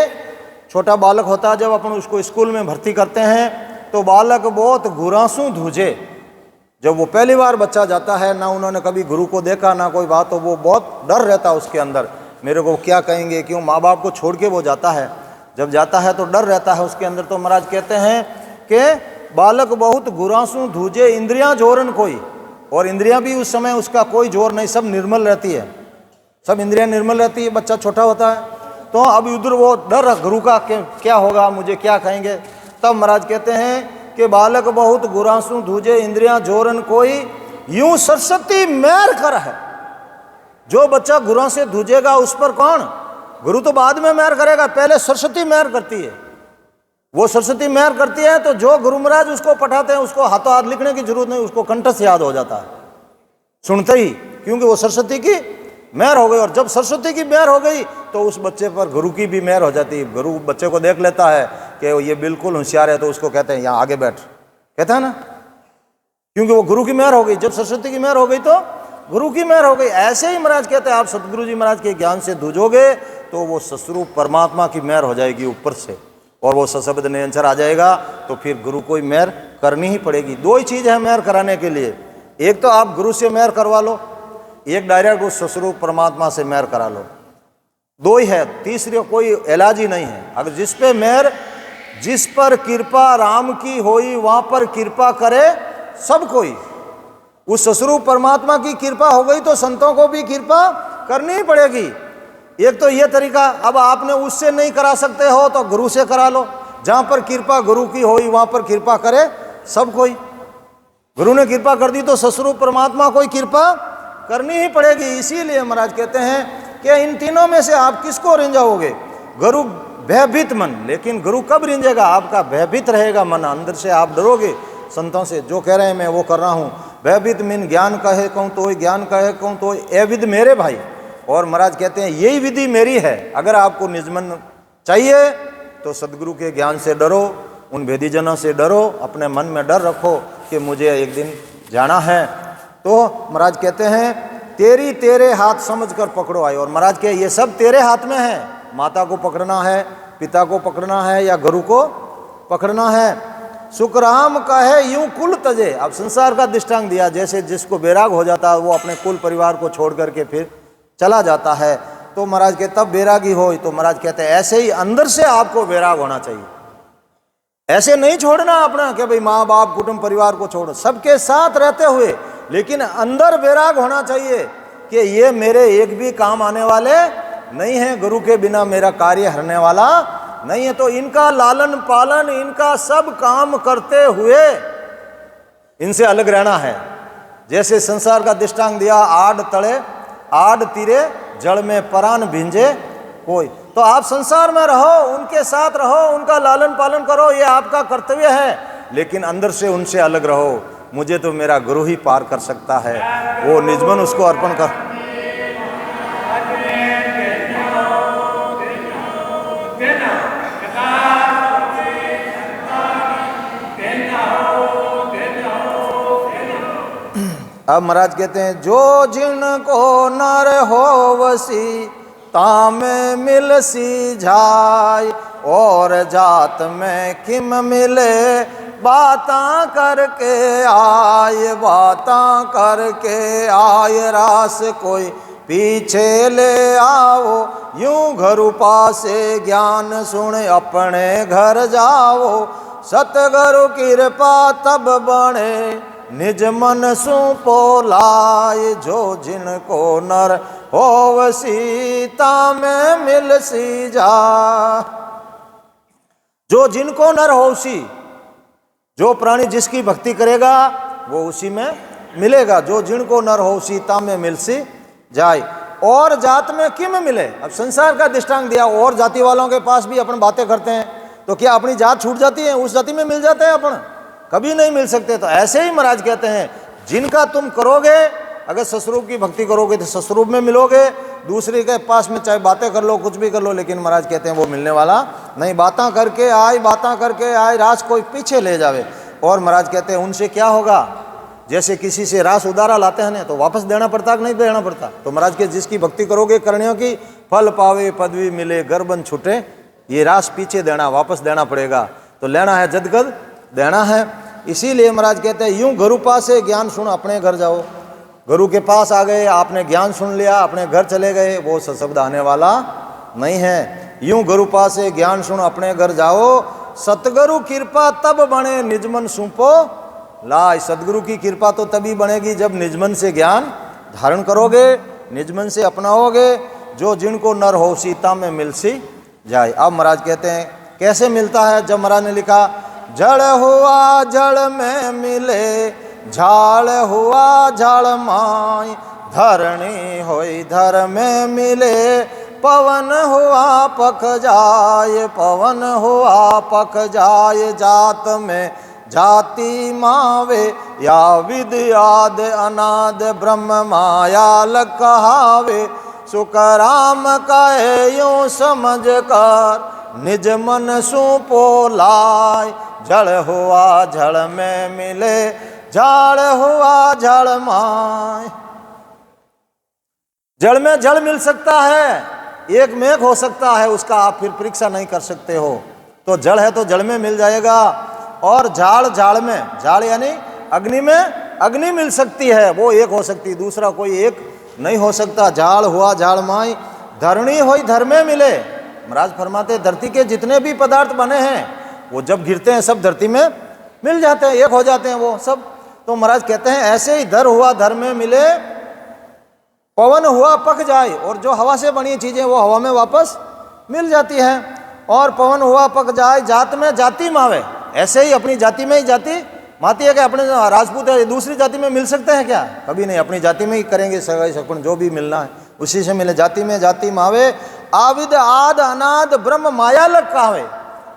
छोटा बालक होता है, जब अपन उसको स्कूल में भर्ती करते हैं तो बालक बहुत घुरांसू धूजे। जब वो पहली बार बच्चा जाता है, ना उन्होंने कभी गुरु को देखा ना कोई बात, तो वो बहुत डर रहता है उसके अंदर, मेरे को क्या कहेंगे, क्यों माँ बाप को छोड़ के वो जाता है। जब जाता है तो डर रहता है उसके अंदर। तो महाराज कहते हैं कि बालक बहुत गुरांसू धूजे, इंद्रियां जोरन कोई, और इंद्रियां भी उस समय उसका कोई जोर नहीं, सब निर्मल रहती है, सब इंद्रियां निर्मल रहती है, बच्चा छोटा होता है। तो अब उधर वो डर गुरु का क्या होगा, मुझे क्या कहेंगे। तब महाराज कहते हैं कि बालक बहुत गुरांसू धूजे, इंद्रियां जोरन कोई, यूं सरस्वती मेहर कर है। जो बच्चा गुरां से धूजेगा उस पर कौन, गुरु तो बाद में मेहर करेगा, पहले सरस्वती मेहर करती है। वो सरस्वती मेहर करती है तो जो गुरु महाराज उसको पढ़ाते हैं उसको हाथों हाथ लिखने की जरूरत नहीं, उसको कंठस्थ याद हो जाता है सुनते ही, क्योंकि वो सरस्वती की मेहर हो गई। और जब सरस्वती की मेहर हो गई तो उस बच्चे पर गुरु की भी मेहर हो जाती है। गुरु बच्चे को देख लेता है कि ये बिल्कुल होशियार है, तो उसको कहते हैं यहाँ आगे बैठ, कहता है ना, क्योंकि वो गुरु की मेहर हो गई। जब सरस्वती की मेहर हो गई तो गुरु की मेहर हो गई। ऐसे ही महाराज कहते हैं आप सतगुरु जी महाराज के ज्ञान से धूजोगे तो वो सस्वरूप परमात्मा की मेहर हो जाएगी ऊपर से, और वो सशब्द निरंतर आ जाएगा। तो फिर गुरु को ही मेहर करनी ही पड़ेगी। दो ही चीज़ है मेहर कराने के लिए, एक तो आप गुरु से मेहर करवा लो, एक डायरेक्ट उस सस्वरूप परमात्मा से मेहर करा लो। दो ही है, तीसरी कोई इलाज ही नहीं है। अगर जिस पे मेहर, जिस पर कृपा राम की होई वहाँ पर कृपा करे सब कोई। उस सस्वरूप परमात्मा की कृपा हो गई तो संतों को भी कृपा करनी ही पड़ेगी। एक तो ये तरीका, अब आपने उससे नहीं करा सकते हो तो गुरु से करा लो। जहाँ पर कृपा गुरु की होई वहाँ पर कृपा करे सब कोई। गुरु ने कृपा कर दी तो सस्वरूप परमात्मा को कृपा करनी ही पड़ेगी। इसीलिए महाराज कहते हैं कि इन तीनों में से आप किसको रिंझाओगे। गुरु भयभीत मन, लेकिन गुरु कब रिंझेगा, आपका भयभीत रहेगा मन, अंदर से आप डरोगे संतों से, जो कह रहे हैं मैं वो कर रहा हूँ। भयभीत मीन ज्ञान कहे कहूँ तो, ज्ञान कहे कहूँ तो, ए विद मेरे भाई। और महाराज कहते हैं यही विधि मेरी है। अगर आपको निजमन चाहिए तो सदगुरु के ज्ञान से डरो, उन भेदीजनों से डरो, अपने मन में डर रखो कि मुझे एक दिन जाना है। तो महाराज कहते हैं तेरी तेरे हाथ समझ कर पकड़ो आए। और महाराज के ये सब तेरे हाथ में है, माता को पकड़ना है, पिता को पकड़ना है या गुरु को पकड़ना है। सुखराम कहे यूं कुल तजे। अब संसार का दृष्टांत दिया, जैसे जिसको बैराग हो जाता है वो अपने कुल परिवार को छोड़ करके फिर चला जाता है। तो महाराज के तब बैरागी हो, तो महाराज कहते हैं ऐसे ही अंदर से आपको बैराग होना चाहिए। ऐसे नहीं छोड़ना अपना कि भाई माँ बाप कुटुंब परिवार को छोड़ो, सबके साथ रहते हुए, लेकिन अंदर बैराग होना चाहिए कि ये मेरे एक भी काम आने वाले नहीं है, गुरु के बिना मेरा कार्य हरने वाला नहीं है। तो इनका लालन पालन, इनका सब काम करते हुए इनसे अलग रहना है। जैसे संसार का दृष्टांत दिया, आड़ तड़े आड़ तीरे जड़ में परान भिंजे कोई। तो आप संसार में रहो, उनके साथ रहो, उनका लालन पालन करो, ये आपका कर्तव्य है, लेकिन अंदर से उनसे अलग रहो। मुझे तो मेरा गुरु ही पार कर सकता है, वो निजमन उसको अर्पण कर। अब महाराज कहते हैं जो जिनको नर होवसी तामे मिलसी जाय, और जात में किम मिले बाता करके आय, बाता करके आय रास कोई पीछे ले आओ, यूं घर पासे ज्ञान सुन अपने घर जाओ, सतगुरु कृपा तब बने निज मन सुपो लाय, जो जिनको नर होवसी तामे मिलसी जा। जो जिनको नर होवसी, जो प्राणी जिसकी भक्ति करेगा वो उसी में मिलेगा। जो जिनको नर होवसी तामे मिलसी जाए, और जात में किम मिले। अब संसार का दृष्टांत दिया, और जाति वालों के पास भी अपन बातें करते हैं तो क्या अपनी जात छूट जाती है? उस जाति में मिल जाते हैं अपन? कभी नहीं मिल सकते। तो ऐसे ही महाराज कहते हैं जिनका तुम करोगे, अगर ससुरूप की भक्ति करोगे तो ससुरूप में मिलोगे, दूसरे के पास में चाहे बातें कर लो कुछ भी कर लो, लेकिन महाराज कहते हैं वो मिलने वाला नहीं। बातें करके आए, बातें करके आए, रास कोई पीछे ले जावे। और महाराज कहते हैं उनसे क्या होगा? जैसे किसी से रास उधारा लाते हैं ना, तो वापस देना पड़ता कि नहीं देना पड़ता? तो महाराज के जिसकी भक्ति करोगे करनियों की, फल पावे पदवी मिले गर्बन छूटे, ये रास पीछे देना, वापस देना पड़ेगा। तो लेना है जदगद देना है। इसीलिए महाराज कहते हैं यूं गुरु पास से ज्ञान सुन अपने घर जाओ। गुरु के पास आ गए, आपने ज्ञान सुन लिया, अपने घर चले गए, वो सशब्द आने वाला नहीं है। यूं गुरु पास से ज्ञान सुन अपने घर जाओ, सतगुरु कृपा तब बने निजमन सुपो लाय। सदगुरु की कृपा तो तभी बनेगी जब निजमन से ज्ञान धारण करोगे, निजमन से अपनाओगे। जो जिनको नर हो सीता में मिलसी जाए। अब महाराज कहते हैं कैसे मिलता है? जब महाराज ने लिखा जड़ हुआ जड़ में मिले, झाड़ हुआ झाड़ माई, धरणी होई धर में मिले, पवन हुआ पक जाए, पवन हुआ पक जाए, जात में जाति मावे, या विद्याद अनाद ब्रह्म माया लग कहावे। सुकराम कहे यूं समझ कर निज मन सुपो लाय, जड़ हुआ जड़ में मिले, झाड़ हुआ झाड़ माय। जड़ में जड़ मिल सकता है, एक मेघ हो सकता है, उसका आप फिर परीक्षा नहीं कर सकते हो। तो जड़ है तो जड़ में मिल जाएगा। और झाड़ झाड़ में, झाड़ यानी अग्नि में अग्नि मिल सकती है, वो एक हो सकती, दूसरा कोई एक नहीं हो सकता। झाड़ हुआ झाड़ माई, धरणी हुई धर में मिले। महाराज फरमाते धरती के जितने भी पदार्थ बने हैं वो जब गिरते हैं सब धरती में मिल जाते हैं, एक हो जाते हैं वो सब। तो महाराज कहते हैं ऐसे ही धर हुआ धर में मिले, पवन हुआ पक जाए, और जो हवा से बनी चीजें वो हवा में वापस मिल जाती है। और पवन हुआ पक जाए, जात में जाति मावे। ऐसे ही अपनी जाति में ही जाति माती है। क्या अपने राजपूत है दूसरी जाति में मिल सकते हैं क्या? कभी नहीं, अपनी जाति में ही करेंगे सगाई सगुन, जो भी मिलना है उसी से मिले। जाति में जाति मावे, आविद आद अनाद ब्रह्म माया लग कहावे।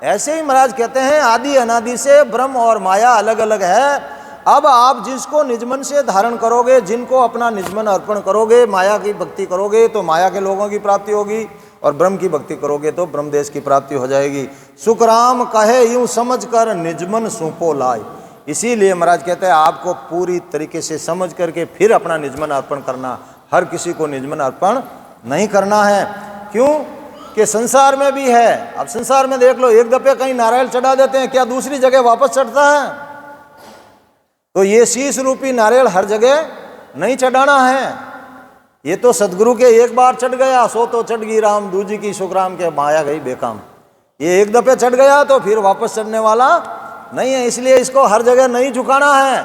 ऐसे ही महाराज कहते हैं आदि अनादि से ब्रह्म और माया अलग अलग है। अब आप जिसको निजमन से धारण करोगे, जिनको अपना निजमन अर्पण करोगे, माया की भक्ति करोगे तो माया के लोगों की प्राप्ति होगी, और ब्रह्म की भक्ति करोगे तो ब्रह्म देश की प्राप्ति हो जाएगी। सुखराम कहे यूं समझ कर निजमन सुपो लाए। इसीलिए महाराज कहते हैं आपको पूरी तरीके से समझ करके फिर अपना निजमन अर्पण करना। हर किसी को निजमन अर्पण नहीं करना है। क्यों कि संसार में भी है। अब संसार में देख लो, एक दफे कहीं नारियल चढ़ा देते हैं, क्या दूसरी जगह वापस चढ़ता है? तो ये शीश रूपी नारियल हर जगह नहीं चढ़ाना है। ये तो सदगुरु के एक बार चढ़ गया सो तो चढ़ गई राम, दूजी की सुखराम के माया गई बेकाम। ये एक दफे चढ़ गया तो फिर वापस चढ़ने वाला नहीं है। इसलिए इसको हर जगह नहीं झुकाना है,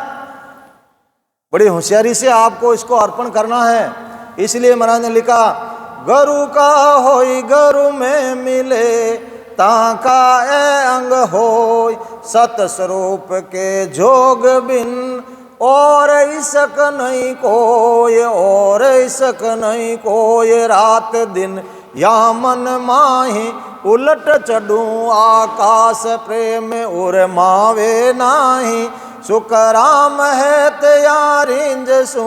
बड़ी होशियारी से आपको इसको अर्पण करना है। इसलिए महाराज ने लिखा गुरु का होई गुरु में मिले, ताका ए अंग होय, सत स्वरूप के जोग बिन, और इसक नहीं कोय, और इसक नहीं कोय। रात दिन या मन माही, उलट चढ़ूं आकाश प्रेम उर मावे नाही। सुखराम है त्यारिंज सू,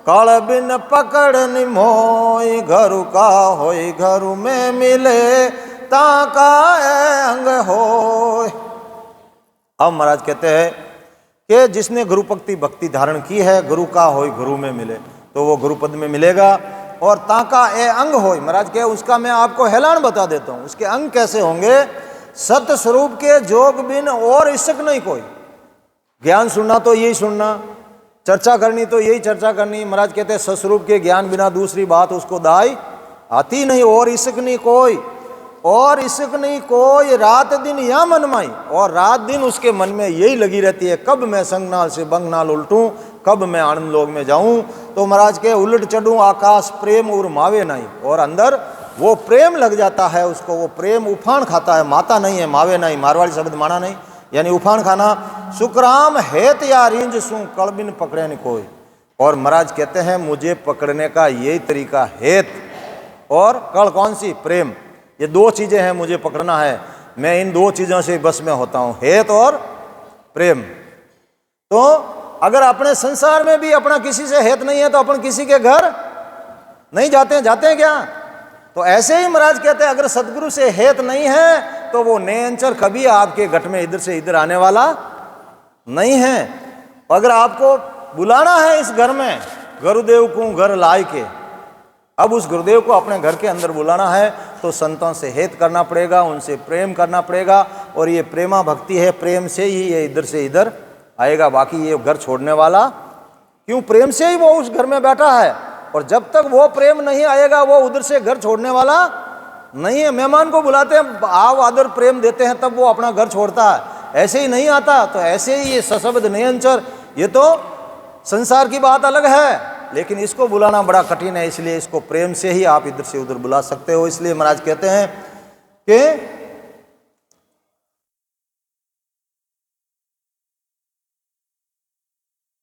कल बिन पकड़ निमोय। घरु का होय घरु में मिले, ताका अंग होय। अब महाराज कहते हैं कि जिसने गुरुपक्ति भक्ति धारण की है, गुरु का होय गुरु में मिले, तो वो गुरुपद में मिलेगा। और ताका ए अंग होय, महाराज के उसका मैं आपको हेलान बता देता हूँ, उसके अंग कैसे होंगे। सत स्वरूप के जोग बिन और इश्क नहीं कोई। ज्ञान सुनना तो यही सुनना, चर्चा करनी तो यही चर्चा करनी। महाराज कहते हैं सस्वरूप के ज्ञान बिना दूसरी बात उसको दाई आती नहीं। और इश्क नहीं कोई, और इश्क नहीं कोई, रात दिन या मनमाई, और रात दिन उसके मन में यही लगी रहती है, कब मैं संगनाल से बंगनाल उल्टूं, कब मैं आनंद लोक में जाऊं। तो महाराज के उलट चढ़ूं आकाश प्रेम और मावे नहीं, और अंदर वो प्रेम लग जाता है उसको, वो प्रेम उफान खाता है, माता नहीं है, मावे नहीं, मारवाड़ी शब्द माना नहीं, यानी उफान खाना। सुखराम हेत या रिंज सू कड़बिन पकड़े नहीं कोई। और महाराज कहते हैं मुझे पकड़ने का यही तरीका, हेत और कड़ कौन सी, प्रेम। ये दो चीजें हैं मुझे पकड़ना है, मैं इन दो चीजों से बस में होता हूं, हेत और प्रेम। तो अगर अपने संसार में भी अपना किसी से हेत नहीं है तो अपन किसी के घर नहीं जाते हैं, जाते हैं क्या। तो ऐसे ही महाराज कहते हैं अगर सदगुरु से हेत नहीं है तो वो नयनचर कभी आपके घट में इधर से इधर आने वाला नहीं है। अगर आपको बुलाना है इस घर में, गुरुदेव को घर लाए के, अब उस गुरुदेव को अपने घर के अंदर बुलाना है तो संतों से हेत करना पड़ेगा, उनसे प्रेम करना पड़ेगा। और ये प्रेमा भक्ति है, प्रेम से ही ये इधर से इधर आएगा, बाकी ये घर छोड़ने वाला क्यों, प्रेम से ही वो उस घर में बैठा है। और जब तक वो प्रेम नहीं आएगा वो उधर से घर छोड़ने वाला नहीं है। मेहमान को बुलाते हैं, आव आदर प्रेम देते हैं, तब वो अपना घर छोड़ता है, ऐसे ही नहीं आता। तो ऐसे ही ये सशब्द नयनचर, ये तो संसार की बात अलग है, लेकिन इसको बुलाना बड़ा कठिन है, इसलिए इसको प्रेम से ही आप इधर से उधर बुला सकते हो। इसलिए महाराज कहते हैं कि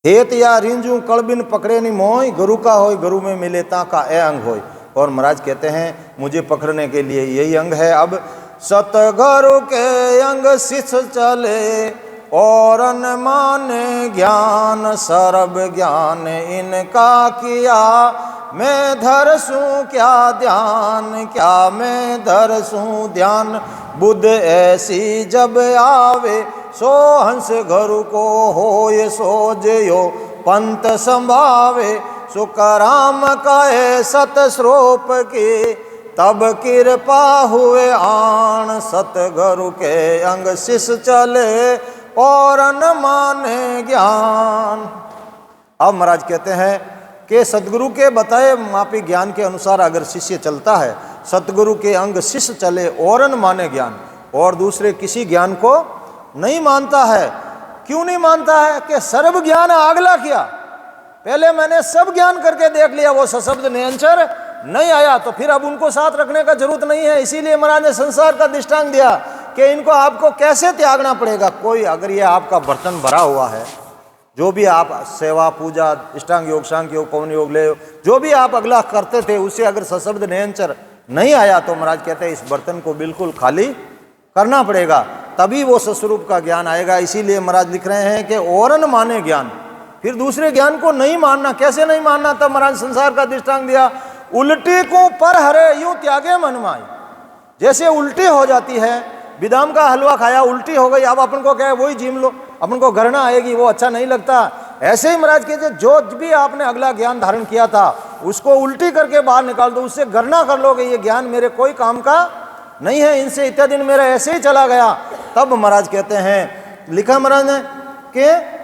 हेत या रिंजू कड़बिन पकड़े नहीं मोय, गुरु का होय गुरु में मिले ता का ए अंग होय। और महाराज कहते हैं मुझे पकड़ने के लिए यही अंग है। अब सतगुरु के अंग शिष चले और न माने ज्ञान, सर्व ज्ञान इनका किया, मैं धरसूं क्या ध्यान, क्या मैं धरसूं ध्यान। बुद्ध ऐसी जब आवे सो हंस गुरु को होय सोजयो पंथ संभावे। सुखराम कहे सत स्वरूप की तब कृपा हुए आन, सतगुरु के अंग शिष चले और न माने ज्ञान। अब महाराज कहते हैं कि सतगुरु के बताए मापी ज्ञान के अनुसार अगर शिष्य चलता है, सतगुरु के अंग शिष्य चले और न माने ज्ञान, और दूसरे किसी ज्ञान को नहीं मानता है। क्यों नहीं मानता है कि सर्व ज्ञान आगला किया, पहले मैंने सब ज्ञान करके देख लिया, वो सशब्द नयनचर नहीं आया, तो फिर अब उनको साथ रखने का जरूरत नहीं है। इसीलिए महाराज ने संसार का दृष्टांत दिया कि इनको आपको कैसे त्यागना पड़ेगा। कोई अगर ये आपका बर्तन भरा हुआ है, जो भी आप सेवा पूजा अष्टांग योग शांग योग पवन योग ले जो भी आप अगला करते थे, उससे अगर सशब्द नयनचर नहीं आया तो महाराज कहते हैं इस बर्तन को बिल्कुल खाली करना पड़ेगा, तभी वो सस्वरूप का ज्ञान आएगा। इसीलिए महाराज लिख रहे हैं कि और न माने ज्ञान, फिर दूसरे ज्ञान को नहीं मानना। कैसे नहीं मानना, तब महाराज संसार का दृष्टांत दिया। उल्टी को पर हरे यूं त्यागे मनमाई, जैसे उल्टी हो जाती है, बादाम का हलवा खाया उल्टी हो गई, अब अपन को क्या है वही जीम लो, अपन को गरना आएगी, वो अच्छा नहीं लगता। ऐसे ही महाराज कहते जो भी आपने अगला ज्ञान धारण किया था उसको उल्टी करके बाहर निकाल दो, उससे गरना कर लोगे ये ज्ञान मेरे कोई काम का नहीं है, इनसे इतना दिन मेरा ऐसे ही चला गया। तब महाराज कहते हैं, लिखा महाराज ने कि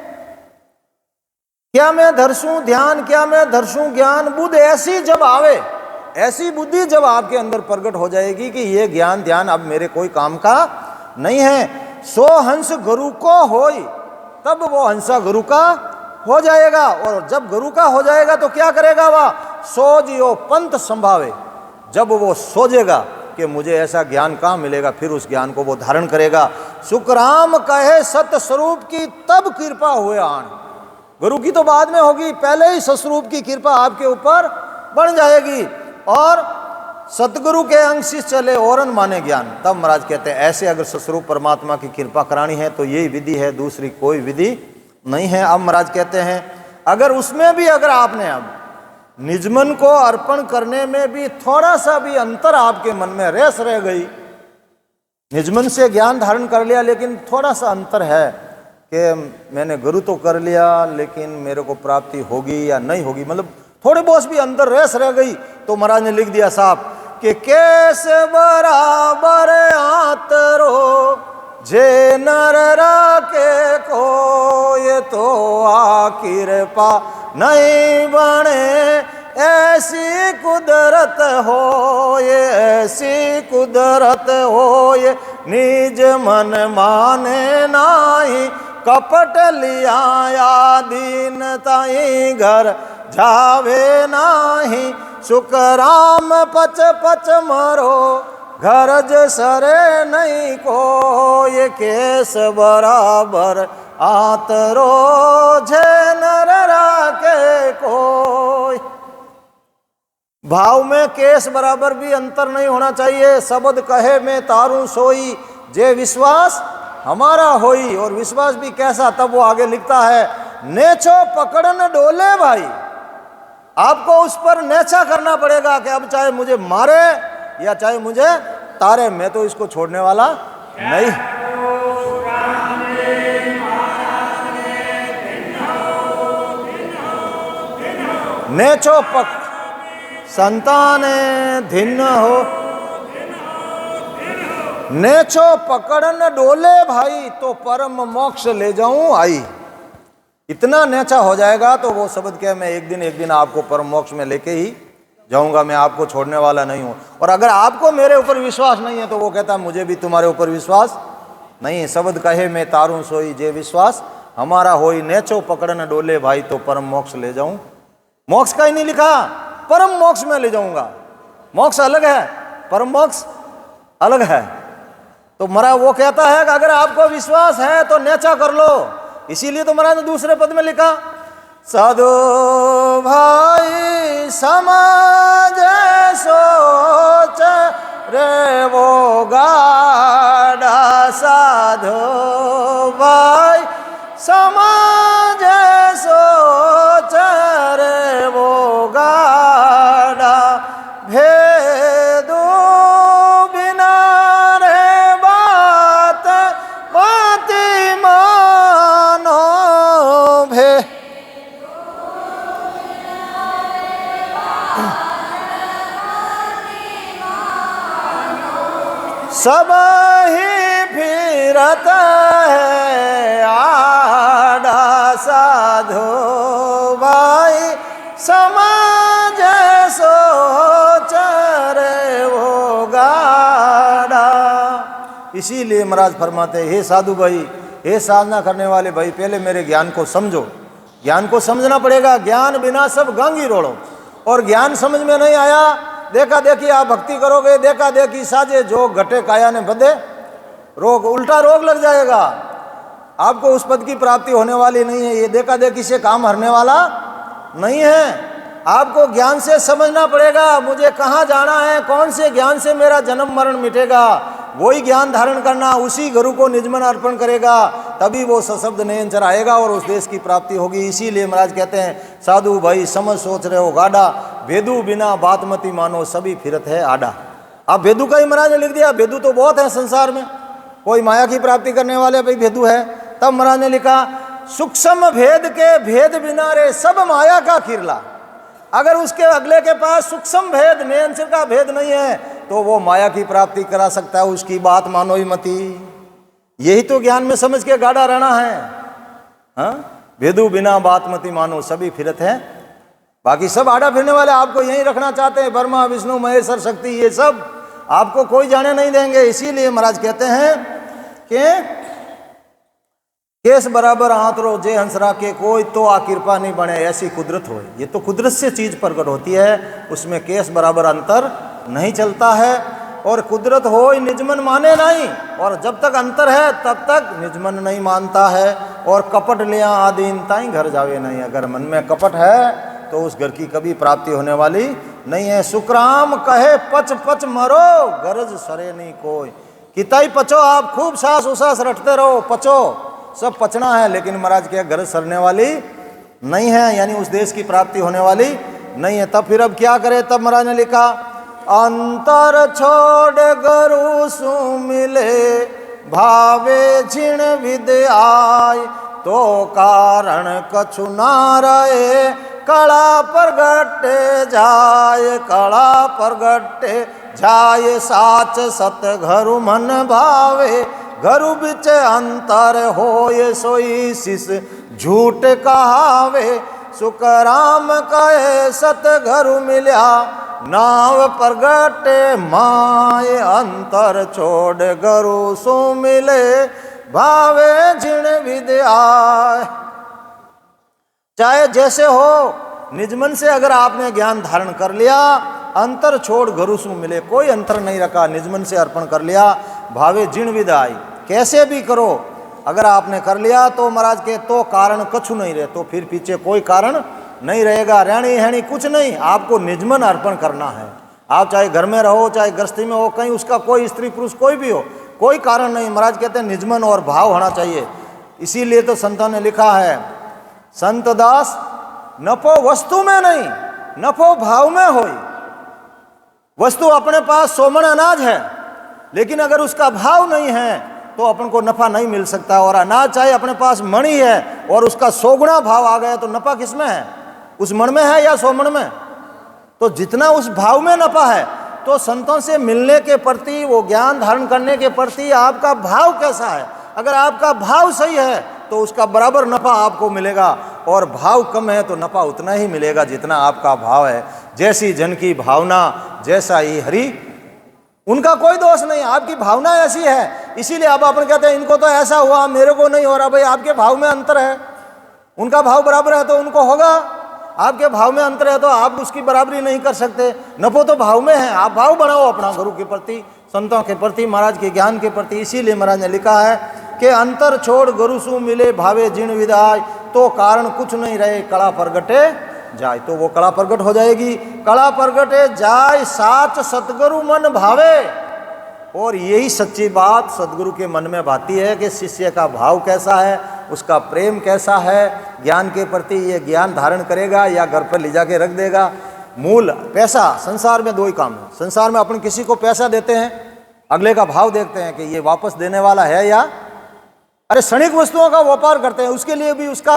क्या मैं धरसूं ध्यान, क्या मैं धरसूं ज्ञान, बुद्ध ऐसी जब आवे, ऐसी बुद्धि जब आपके अंदर प्रकट हो जाएगी कि ये ज्ञान ध्यान अब मेरे कोई काम का नहीं है, सो हंस गुरु को होई, तब वो हंसा गुरु का हो जाएगा। और जब गुरु का हो जाएगा तो क्या करेगा वह, सोजियो पंथ संभावे, जब वो सोचेगा कि मुझे ऐसा ज्ञान कहाँ मिलेगा, फिर उस ज्ञान को वो धारण करेगा। सुखराम कहे सत्य स्वरूप की तब कृपा हुए आन, गुरु की तो बाद में होगी, पहले ही सस्वरूप की कृपा आपके ऊपर बन जाएगी। और सतगुरु के अंग शिष्य चले और न माने ज्ञान, तब महाराज कहते हैं ऐसे अगर सस्वरूप परमात्मा की कृपा करानी है तो यही विधि है, दूसरी कोई विधि नहीं है। अब महाराज कहते हैं अगर उसमें भी अगर आपने अब निजमन को अर्पण करने में भी थोड़ा सा भी अंतर आपके मन में रेस रह गई, निजमन से ज्ञान धारण कर लिया लेकिन थोड़ा सा अंतर है, कि मैंने गुरु तो कर लिया लेकिन मेरे को प्राप्ति होगी या नहीं होगी, मतलब थोड़ी बहुत भी अंदर रेस रह गई, तो महाराज ने लिख दिया साहब कि केस बराबर आतरो जे नर राके को, ये तो आखिर पा नहीं बने, ऐसी कुदरत हो ये, ऐसी कुदरत हो ये, निज मन माने नाही, कपट लिया या दीन ताई घर जावे नाही, सुख राम पच पच मरो घरज सरे नहीं को, ये केस बराबर आतरो झे नर राके कोई। भाव में केस बराबर भी अंतर नहीं होना चाहिए। शब्द कहे मैं तारू सोई, जे विश्वास हमारा होई। और विश्वास भी कैसा, तब वो आगे लिखता है नेचो पकड़न डोले भाई। आपको उस पर नेचा करना पड़ेगा कि अब चाहे मुझे मारे या चाहे मुझे तारे, मैं तो इसको छोड़ने वाला नहीं। नेचो पक संताने धिन्न हो, नेचो पकड़न डोले भाई, तो परम मोक्ष ले जाऊं आई। इतना नेचा हो जाएगा तो वो शब्द क्या, मैं एक दिन आपको परम मोक्ष में लेके ही जाऊंगा, मैं आपको छोड़ने वाला नहीं हूं। और अगर आपको मेरे ऊपर विश्वास नहीं है तो वो कहता मुझे भी तुम्हारे ऊपर विश्वास नहीं है। शब्द कहे मैं तारू सोई, जे विश्वास हमारा होई, नेचो पकड़न डोले भाई, तो परम मोक्ष ले जाऊं। मोक्ष का ही नहीं लिखा, परम मोक्ष में ले जाऊंगा। मोक्ष अलग है, परम मोक्ष अलग है। तो महाराज वो कहता है कि अगर आपको विश्वास है तो नेचा कर लो। इसीलिए तो महाराज ने दूसरे पद में लिखा साधो भाई समाज सोच रे वो गाड़ा, साधो भाई समाज सोच रे वो गाड़ा, भेदो बिना रे बात बाती मानो भे। सब ही फिरत है आड़ा, साधो भाई समाज सोच रे वो गाड़ा। इसीलिए महाराज फरमाते हे साधु भाई, हे साधना करने वाले भाई, पहले मेरे ज्ञान को समझो। ज्ञान को समझना पड़ेगा, ज्ञान बिना सब गांगी रोड़ो। और ज्ञान समझ में नहीं आया, देखा देखी आप भक्ति करोगे, देखा देखी साजे जो घटे काया ने बदे रोग, उल्टा रोग लग जाएगा। आपको उस पद की प्राप्ति होने वाली नहीं है। ये देखा देखी से काम हरने वाला नहीं है। आपको ज्ञान से समझना पड़ेगा मुझे कहाँ जाना है, कौन से ज्ञान से मेरा जन्म मरण मिटेगा, वही ज्ञान धारण करना, उसी गुरु को निजमन अर्पण करेगा, तभी वो सशब्द नयनचर आएगा और उस देश की प्राप्ति होगी। इसीलिए महाराज कहते हैं साधु भाई समझ सोच रहे हो गाढ़ा, भेदू बिना बात मती मानो, सभी फिरत है आड़ा। अब भेदू का ही महाराज ने लिख दिया। भेदू तो बहुत है संसार में, कोई माया की प्राप्ति करने वाले भाई भेदू है। तब महाराज ने लिखा सूक्ष्म भेद के भेद बिना रे सब माया का खिरला। अगर उसके अगले के पास सूक्ष्म भेद नयनचर का भेद नहीं है तो वो माया की प्राप्ति करा सकता है, उसकी बात मानो ही मती। यही तो ज्ञान में समझ के गाढ़ा रहना है। हाँ, भेदू बिना बात मती मानो, सभी फिरत है। बाकी सब आड़ा फिरने वाले आपको यहीं रखना चाहते हैं, ब्रह्मा विष्णु महेश्वर शक्ति, ये सब आपको कोई जाने नहीं देंगे। इसीलिए महाराज कहते हैं कि केस बराबर हाथ रो जे हंसरा के कोई, तो आ कृपा नहीं बने ऐसी कुदरत हो। ये तो कुदरत से चीज प्रकट होती है, उसमें केस बराबर अंतर नहीं चलता है। और कुदरत हो निजमन माने नहीं, और जब तक अंतर है तब तक निजमन नहीं मानता है। और कपट लिया आदीन ताई घर जावे नहीं। अगर मन में कपट है तो उस घर की कभी प्राप्ति होने वाली नहीं है। सुखराम कहे पच पच मरो, गरज सरे नहीं कोई। किताई पचो, आप खूब सांस उसास रटते रहो, पचो, सब पचना है, लेकिन महाराज क्या गरज सरने वाली नहीं है, यानी उस देश की प्राप्ति होने वाली नहीं है। तब फिर अब क्या करे? तब महाराज ने लिखा अंतर छोड़ गुरु सु मिले भावे झिण विद आय, तो कारण कछु ना रहे, कला प्रगटे जाय, कला प्रगटे जाय, साच सत घरु मन भावे, घरु बिच अंतर होय, सोई शिष झूठ कहावे, सुख राम कहे सत घरु मिल्या, नाव प्रगटे माय, अंतर छोड़ घरु सो मिले, भावे झिण विद आय। चाहे जैसे हो, निजमन से अगर आपने ज्ञान धारण कर लिया, अंतर छोड़ घरु सु मिले, कोई अंतर नहीं रखा, निजमन से अर्पण कर लिया, भावे झिण विद आय। कैसे भी करो, अगर आपने कर लिया तो महाराज के तो कारण कछु नहीं रहे, तो फिर पीछे कोई कारण नहीं रहेगा, रहनी हैनी कुछ नहीं, आपको निजमन अर्पण करना है। आप चाहे घर में रहो, चाहे गृहस्थी में हो, कहीं उसका कोई स्त्री पुरुष कोई भी हो, कोई कारण नहीं, महाराज कहते हैं निजमन और भाव होना चाहिए। इसीलिए तो संतों ने लिखा है, संत दास नफो वस्तु में नहीं, नफो भाव में होई। वस्तु अपने पास सोमन अनाज है, लेकिन अगर उसका भाव नहीं है तो अपन को नफा नहीं मिल सकता। और अनाज चाहे अपने पास मणि है और उसका 100 गुना भाव आ गया तो नफा किसमें है, उस मण में है या 100 मण में? तो जितना उस भाव में नफा है, तो संतों से मिलने के प्रति, वो ज्ञान धारण करने के प्रति आपका भाव कैसा है? अगर आपका भाव सही है तो उसका बराबर नफा आपको मिलेगा, और भाव कम है तो नफा उतना ही मिलेगा जितना आपका भाव है। जैसी जन की भावना जैसा ही हरि, उनका कोई दोष नहीं, आपकी भावना ऐसी है। इसीलिए अब अपन कहते हैं इनको तो ऐसा हुआ, मेरे को नहीं हो रहा। भाई आपके भाव में अंतर है, उनका भाव बराबर है तो उनको होगा, आपके भाव में अंतर है तो आप उसकी बराबरी नहीं कर सकते। नफो तो भाव में है, आप भाव बनाओ अपना गुरु के प्रति, संतों के प्रति, महाराज के ज्ञान के प्रति। इसीलिए महाराज ने लिखा है कि अंतर छोड़ गुरु सु मिले, भावे जिण विद आय, तो कारण कुछ नहीं रहे, कला प्रगटे जाय। तो वो कला प्रगट हो जाएगी, कला प्रगटे जाय, साच सतगुरु मन भावे। और यही सच्ची बात सदगुरु के मन में भाती है कि शिष्य का भाव कैसा है, उसका प्रेम कैसा है ज्ञान के प्रति। ये ज्ञान धारण करेगा या घर पर ले जाके रख देगा। मूल पैसा, संसार में दो ही काम है। संसार में अपन किसी को पैसा देते हैं, अगले का भाव देखते हैं कि ये वापस देने वाला है या, अरे क्षणिक वस्तुओं का व्यापार करते हैं, उसके लिए भी उसका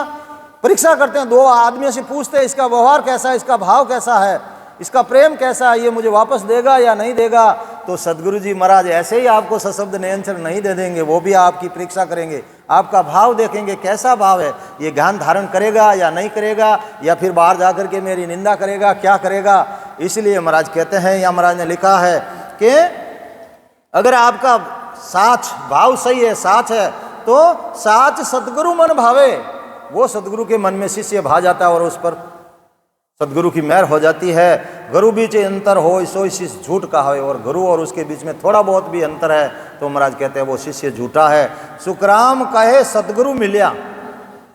परीक्षा करते हैं। 2 आदमियों से पूछते हैं इसका व्यवहार कैसा है, इसका भाव कैसा है, इसका प्रेम कैसा है, ये मुझे वापस देगा या नहीं देगा। तो सदगुरु जी महाराज ऐसे ही आपको सशब्द नयनचर नहीं दे देंगे, वो भी आपकी परीक्षा करेंगे, आपका भाव देखेंगे कैसा भाव है, ये ज्ञान धारण करेगा या नहीं करेगा, या फिर बाहर जाकर के मेरी निंदा करेगा, क्या करेगा। इसलिए महाराज कहते हैं, या महाराज ने लिखा है कि अगर आपका साच भाव सही है, साच है, तो साच सदगुरु मन भावे। वो सदगुरु के मन में शिष्य भा जाता है और उस पर सदगुरु की मेहर हो जाती है। गुरु बीच अंतर हो सोई शिष्य झूठ का है, और गुरु और उसके बीच में थोड़ा बहुत भी अंतर है तो महाराज कहते हैं वो शिष्य झूठा है। सुखराम कहे सदगुरु मिलिया।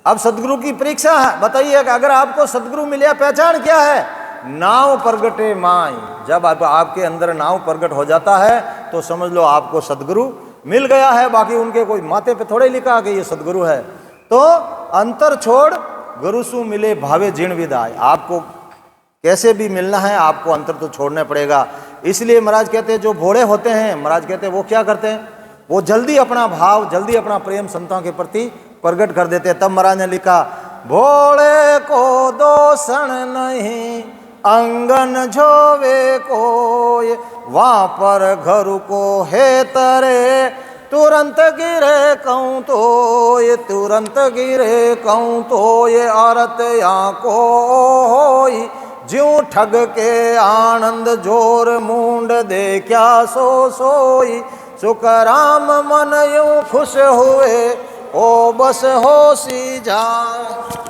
अब सदगुरु की परीक्षा है, बताइए कि अगर आपको सदगुरु मिलिया, पहचान क्या है? नाव प्रगटे माई। जब आपके अंदर नाव प्रगट हो जाता है तो समझ लो आपको सदगुरु मिल गया है। बाकी उनके कोई माथे पे थोड़े लिखा कि ये सदगुरु है। तो अंतर छोड़ गुरु सु मिले, भावे जिण विद आय। आपको कैसे भी मिलना है, आपको अंतर तो छोड़ना पड़ेगा। इसलिए महाराज कहते हैं जो भोले होते हैं, महाराज कहते हैं वो क्या करते हैं, वो जल्दी अपना भाव, जल्दी अपना प्रेम संतों के प्रति प्रकट कर देते हैं। तब महाराज ने लिखा, भोले को दोषण नहीं अंगन झोवे कोय, वहाँ पर घर को है तरे तुरंत गिरे कहूँ तो ये, तुरंत गिरे कहूँ तो ये, औरत यहाँ को होई ज्यों ठग के आनंद जोर मूंड दे क्या सो सोई। सुख राम मन यूं खुश हुए ओ बस होसी जाए।